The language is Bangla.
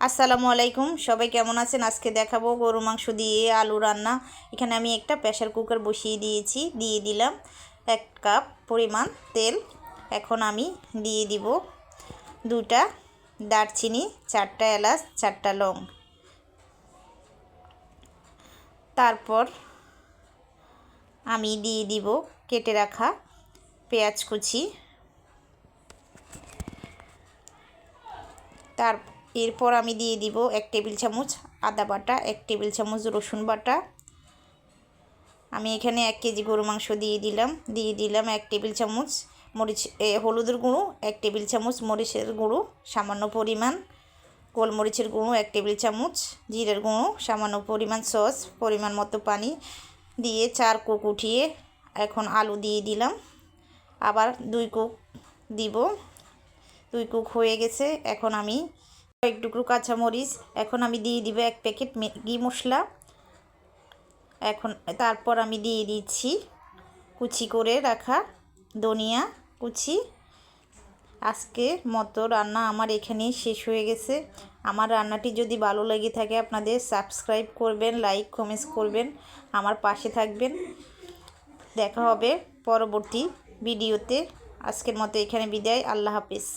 আসসালামু আলাইকুম, সবাই কেমন আছেন? আজকে দেখাবো গরু মাংস দিয়ে আলু রান্না। এখানে আমি একটা প্রেসার কুকার বসিয়ে দিয়েছি, দিয়ে দিলাম 1 কাপ পরিমাণ তেল। এখন আমি দিয়ে দিব 2টা দারচিনি, 4টা এলাচ, 4টা লং। তারপর আমি দিয়ে দিব কেটে রাখা পেঁয়াজ কুচি। এরপর আমি দিয়ে দিব 1 টেবিল চামচ আদা বাটা, 1 টেবিল চামচ রসুন বাটা। আমি এখানে 1 কেজি গরু মাংস দিয়ে দিলাম 1 টেবিল চামচ হলুদের গুঁড়ো, 1 টেবিল চামচ মরিচের গুঁড়ো সামান্য পরিমাণ, গোলমরিচের গুঁড়ো 1 টেবিল চামচ, জিরের গুঁড়ো সামান্য পরিমাণ, সস পরিমাণ মতো পানি দিয়ে 4 কুক উঠিয়ে এখন আলু দিয়ে দিলাম। আবার 2 কুক দিব। 2 কুক হয়ে গেছে। এখন আমি এক টুকরো কাঁচামরিচ, এখন আমি দিয়ে দিব 1 প্যাকেট ম্যাগি মশলা। তারপর আমি দিয়ে দিচ্ছি কুচি করে রাখা ধনিয়া কুচি। আজকের মতো রান্না আমার এখানেই শেষ হয়ে গেছে। আমার রান্নাটি যদি ভালো লেগে থাকে আপনাদের সাবস্ক্রাইব করবেন, লাইক কমেন্টস করবেন, আমার পাশে থাকবেন। দেখা হবে পরবর্তী ভিডিওতে। আজকের মতো এখানে বিদায়। আল্লাহ হাফেজ।